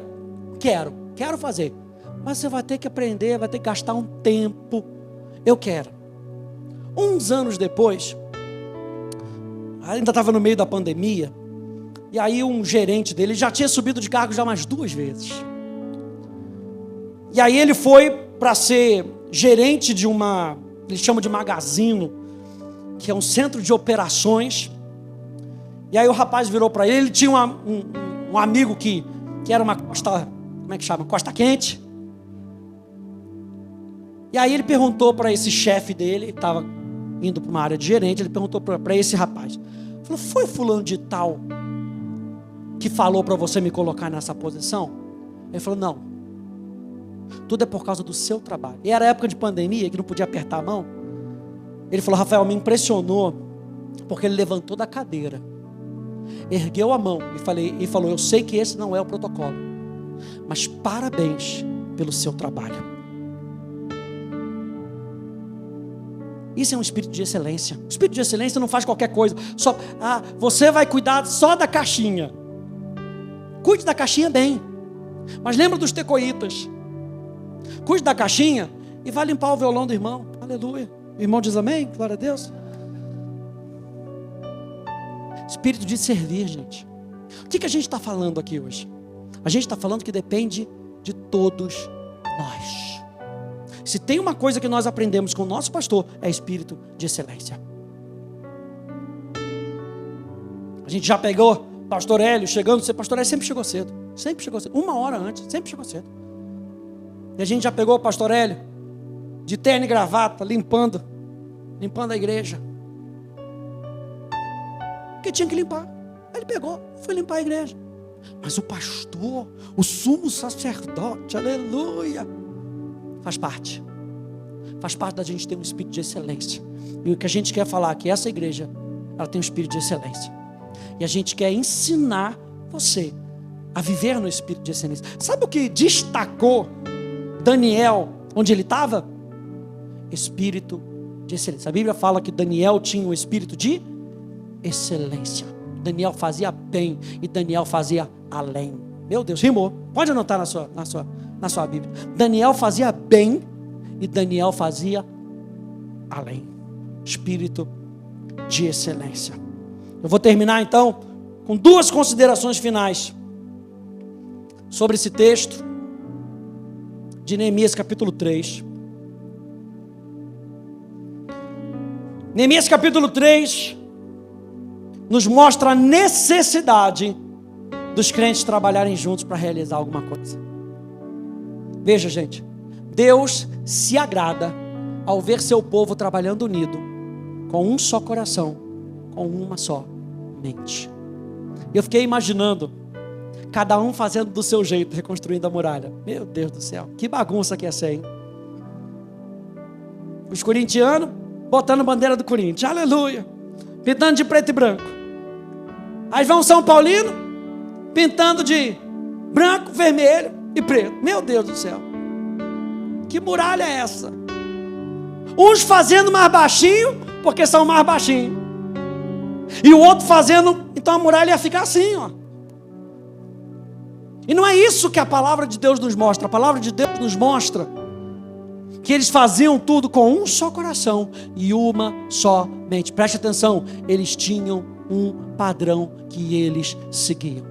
quero fazer. Mas você vai ter que aprender, vai ter que gastar um tempo. Eu quero. Uns anos depois, ainda estava no meio da pandemia, e aí um gerente dele já tinha subido de cargo já umas 2 vezes. E aí ele foi para ser gerente de eles chamam de magazino, que é um centro de operações. E aí o rapaz virou para ele tinha um amigo que era uma costa, como é que chama? Costa quente. E aí ele perguntou para esse chefe dele, que estava indo para uma área de gerente, ele perguntou para esse rapaz. Falou, foi fulano de tal que falou para você me colocar nessa posição? Ele falou, não. Tudo é por causa do seu trabalho. E era época de pandemia, que não podia apertar a mão. Ele falou, Rafael, me impressionou, porque ele levantou da cadeira, ergueu a mão e falou, eu sei que esse não é o protocolo, mas parabéns pelo seu trabalho. Isso é um espírito de excelência. O espírito de excelência não faz qualquer coisa. Você vai cuidar só da caixinha. Cuide da caixinha bem. Mas lembra dos tecoitas. Cuide da caixinha e vai limpar o violão do irmão. Aleluia. O irmão diz amém? Glória a Deus. Espírito de servir, gente. que a gente está falando aqui hoje? A gente está falando que depende de todos nós. Se tem uma coisa que nós aprendemos com o nosso pastor, é espírito de excelência. A gente já pegou pastor Hélio chegando, pastor Hélio sempre chegou cedo. 1 hora antes, sempre chegou cedo. E a gente já pegou o pastor Hélio de terno e gravata, limpando a igreja. Porque tinha que limpar. Ele pegou, foi limpar a igreja. Mas o pastor, o sumo sacerdote, aleluia, faz parte da gente ter um espírito de excelência. E o que a gente quer falar aqui, essa igreja, ela tem um espírito de excelência. E a gente quer ensinar você a viver no espírito de excelência. Sabe o que destacou Daniel, onde ele estava? Espírito de excelência. A Bíblia fala que Daniel tinha um espírito de excelência. Daniel fazia bem e Daniel fazia além. Meu Deus, rimou. Pode anotar na sua Bíblia. Daniel fazia bem e Daniel fazia além. Espírito de excelência. Eu vou terminar então com 2 considerações finais sobre esse texto de Neemias capítulo 3. Neemias capítulo 3 nos mostra a necessidade dos crentes trabalharem juntos para realizar alguma coisa. Veja, gente, Deus se agrada ao ver seu povo trabalhando unido, com um só coração, com uma só mente. Eu fiquei imaginando cada um fazendo do seu jeito, reconstruindo a muralha. Meu Deus do céu, que bagunça que ia ser, hein? Os corintianos botando bandeira do Corinthians, aleluia, pintando de preto e branco. Aí vão São Paulino pintando de branco, vermelho e preto. Meu Deus do céu, que muralha é essa? Uns fazendo mais baixinho porque são mais baixinhos, e o outro fazendo, então a muralha ia ficar assim, ó. E não é isso que a palavra de Deus nos mostra. A palavra de Deus nos mostra que eles faziam tudo com um só coração e uma só mente. Preste atenção, eles tinham um padrão que eles seguiam.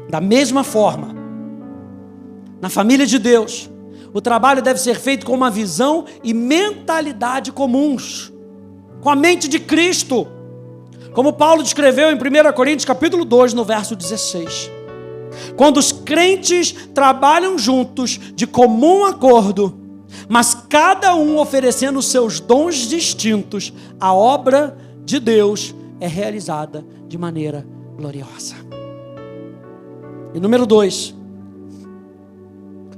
Da mesma forma, na família de Deus, o trabalho deve ser feito com uma visão e mentalidade comuns, com a mente de Cristo, como Paulo descreveu em 1 Coríntios capítulo 2, no verso 16. Quando os crentes trabalham juntos de comum acordo, mas cada um oferecendo os seus dons distintos, a obra de Deus é realizada de maneira gloriosa. E número 2,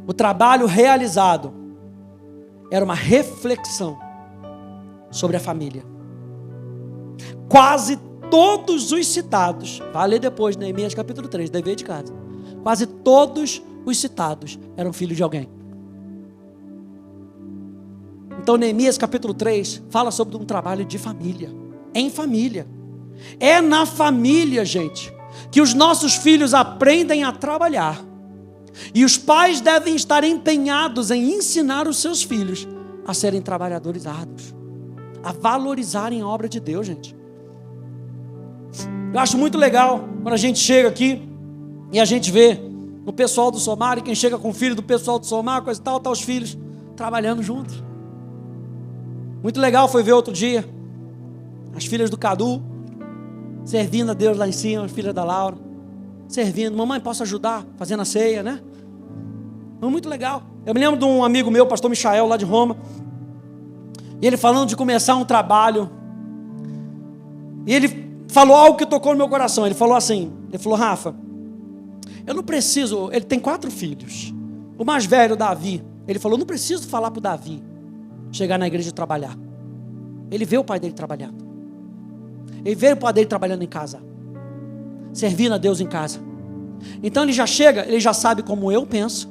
o trabalho realizado era uma reflexão sobre a família. Quase todos os citados, vai ler depois, Neemias capítulo 3, dever de casa. Quase todos os citados eram filhos de alguém. Então Neemias capítulo 3 fala sobre um trabalho de família, em família. É na família, gente, que os nossos filhos aprendem a trabalhar. E os pais devem estar empenhados em ensinar os seus filhos a serem trabalhadores árduos, a valorizarem a obra de Deus, gente. Eu acho muito legal quando a gente chega aqui e a gente vê o pessoal do Somar, e quem chega com o filho do pessoal do Somar, coisa e tal, tá os filhos trabalhando juntos. Muito legal foi ver outro dia as filhas do Cadu servindo a Deus lá em cima, as filhas da Laura servindo. Mamãe, posso ajudar? Fazendo a ceia, né? Foi muito legal. Eu me lembro de um amigo meu, pastor Michael, lá de Roma, e ele falando de começar um trabalho, e ele falou algo que tocou no meu coração. Ele falou assim, Rafa, eu não preciso, ele tem 4 filhos, o mais velho, Davi, ele falou, não preciso falar para o Davi chegar na igreja e trabalhar. Ele vê o pai dele trabalhando, ele vê o pai dele trabalhando em casa, servindo a Deus em casa. Então ele já chega, ele já sabe como eu penso,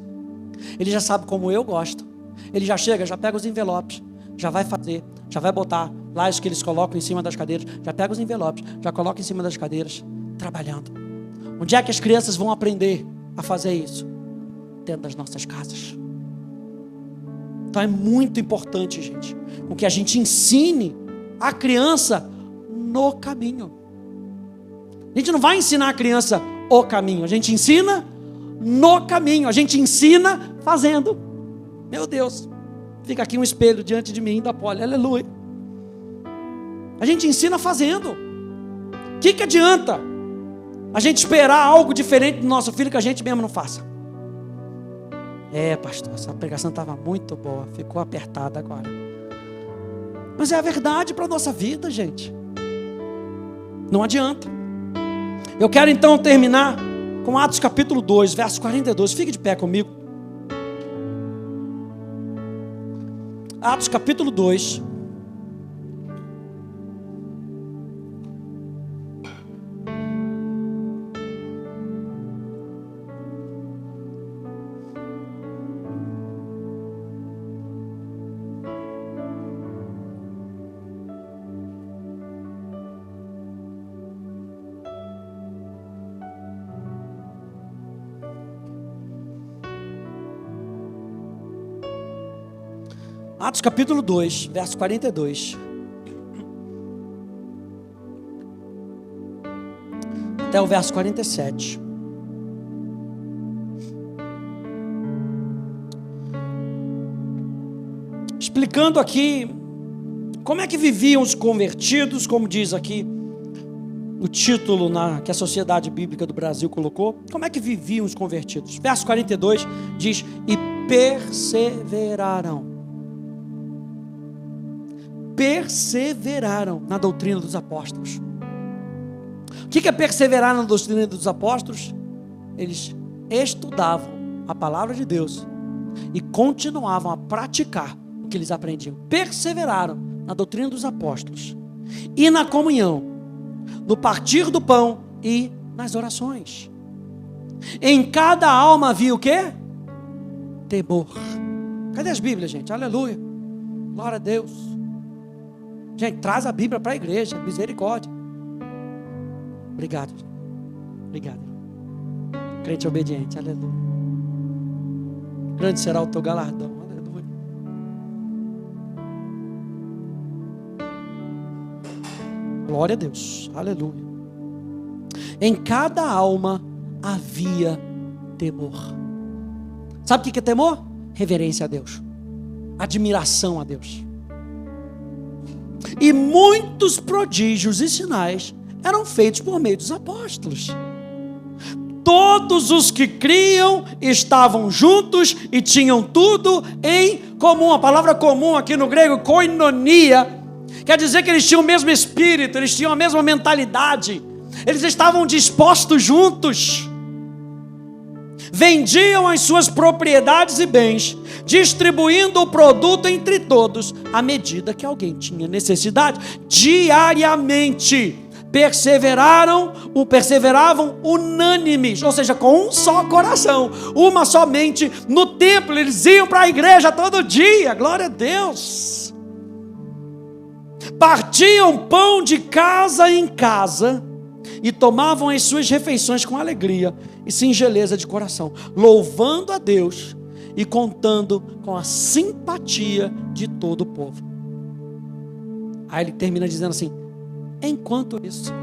ele já sabe como eu gosto, ele já chega, já pega os envelopes, já vai fazer, já vai botar lá os que eles colocam em cima das cadeiras, já pega os envelopes, já coloca em cima das cadeiras, trabalhando. Onde é que as crianças vão aprender a fazer isso? Dentro das nossas casas. Então é muito importante, gente, com que a gente ensine a criança no caminho. A gente não vai ensinar a criança o caminho, a gente ensina no caminho, a gente ensina fazendo. Meu Deus, fica aqui um espelho diante de mim da Poli, aleluia. A gente ensina fazendo. O que adianta a gente esperar algo diferente do nosso filho que a gente mesmo não faça? Pastor, essa pregação estava muito boa, ficou apertada agora. Mas é a verdade para a nossa vida, gente. Não adianta. Eu quero então terminar com Atos capítulo 2, verso 42. Fique de pé comigo. Atos capítulo 2. Atos capítulo 2, verso 42. Até o verso 47. Explicando aqui como é que viviam os convertidos, como diz aqui o título que a Sociedade Bíblica do Brasil colocou. Como é que viviam os convertidos? Verso 42 diz: e perseveraram na doutrina dos apóstolos. O que é perseverar na doutrina dos apóstolos? Eles estudavam a palavra de Deus e continuavam a praticar o que eles aprendiam. Perseveraram na doutrina dos apóstolos e na comunhão, no partir do pão e nas orações. Em cada alma havia o quê? Temor. Cadê as Bíblias, gente? Aleluia, glória a Deus. Gente, traz a Bíblia para a igreja, misericórdia. Obrigado. Obrigado. Crente obediente, aleluia. Grande será o teu galardão, aleluia. Glória a Deus, aleluia. Em cada alma havia temor. Sabe o que é temor? Reverência a Deus, admiração a Deus. E muitos prodígios e sinais eram feitos por meio dos apóstolos. Todos os que criam estavam juntos e tinham tudo em comum. A palavra comum aqui no grego, koinonia, quer dizer que eles tinham o mesmo espírito, eles tinham a mesma mentalidade, eles estavam dispostos juntos. Vendiam as suas propriedades e bens, distribuindo o produto entre todos, à medida que alguém tinha necessidade. Diariamente perseveravam unânimes, ou seja, com um só coração, uma só mente, no templo. Eles iam para a igreja todo dia, glória a Deus. Partiam pão de casa em casa e tomavam as suas refeições com alegria e singeleza de coração, louvando a Deus e contando com a simpatia de todo o povo. Aí ele termina dizendo assim: enquanto isso,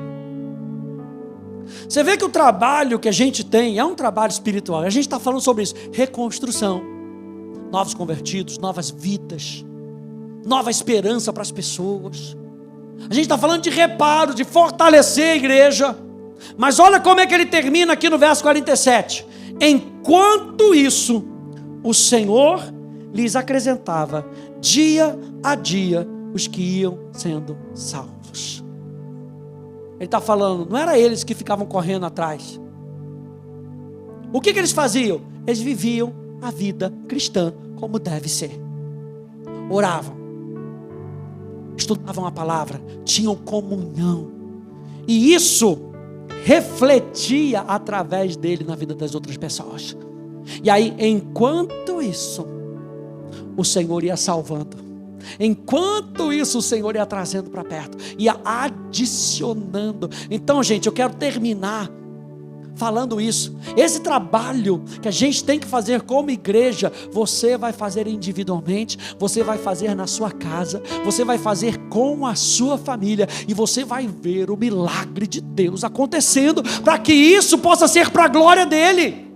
você vê que o trabalho que a gente tem é um trabalho espiritual. A gente está falando sobre isso, reconstrução, novos convertidos, novas vidas, nova esperança para as pessoas. A gente está falando de reparo, de fortalecer a igreja. Mas olha como é que ele termina aqui no verso 47. Enquanto isso, o Senhor lhes acrescentava dia a dia os que iam sendo salvos. Ele está falando, não era eles que ficavam correndo atrás. O que eles faziam? Eles viviam a vida cristã como deve ser. Oravam, estudavam a palavra, tinham comunhão, e isso refletia através dele na vida das outras pessoas. E aí, enquanto isso, o Senhor ia salvando, enquanto isso o Senhor ia trazendo para perto, ia adicionando. Então, gente, eu quero terminar falando isso. Esse trabalho que a gente tem que fazer como igreja, você vai fazer individualmente, você vai fazer na sua casa, você vai fazer com a sua família, e você vai ver o milagre de Deus acontecendo, para que isso possa ser para a glória dele.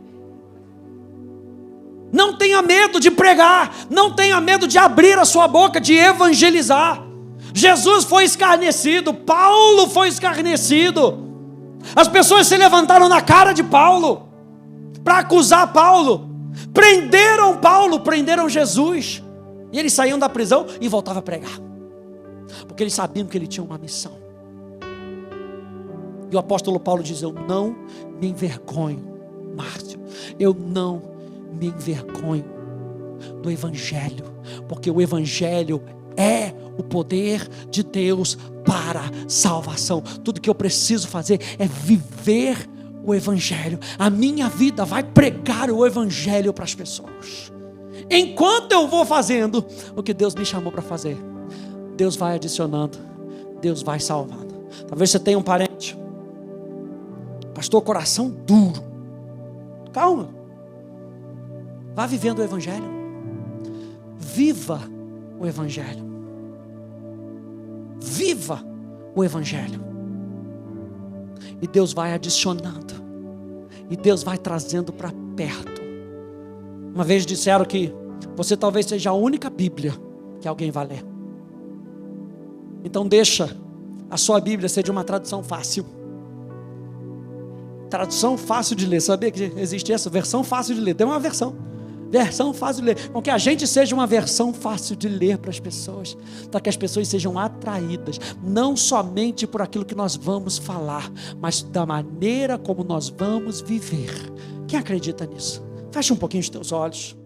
Não tenha medo de pregar, não tenha medo de abrir a sua boca, de evangelizar. Jesus foi escarnecido, Paulo foi escarnecido. As pessoas se levantaram na cara de Paulo para acusar Paulo. Prenderam Paulo, prenderam Jesus. E eles saíam da prisão e voltavam a pregar, porque eles sabiam que ele tinha uma missão. E o apóstolo Paulo diz: eu não me envergonho, Márcio, eu não me envergonho do Evangelho, porque o Evangelho é o poder de Deus para salvação. Tudo que eu preciso fazer é viver o Evangelho. A minha vida vai pregar o Evangelho para as pessoas. Enquanto eu vou fazendo o que Deus me chamou para fazer, Deus vai adicionando, Deus vai salvando. Talvez você tenha um parente: pastor, coração duro. Calma, vá vivendo o Evangelho. Viva o Evangelho. Viva o Evangelho. E Deus vai adicionando, e Deus vai trazendo para perto. Uma vez disseram que você talvez seja a única Bíblia que alguém vai ler. Então deixa a sua Bíblia ser de uma tradução fácil. Tradução fácil de ler. Sabia que existe essa versão fácil de ler? Tem uma versão fácil de ler. Com que a gente seja uma versão fácil de ler para as pessoas, para que as pessoas sejam atraídas, não somente por aquilo que nós vamos falar, mas da maneira como nós vamos viver. Quem acredita nisso? Feche um pouquinho os teus olhos.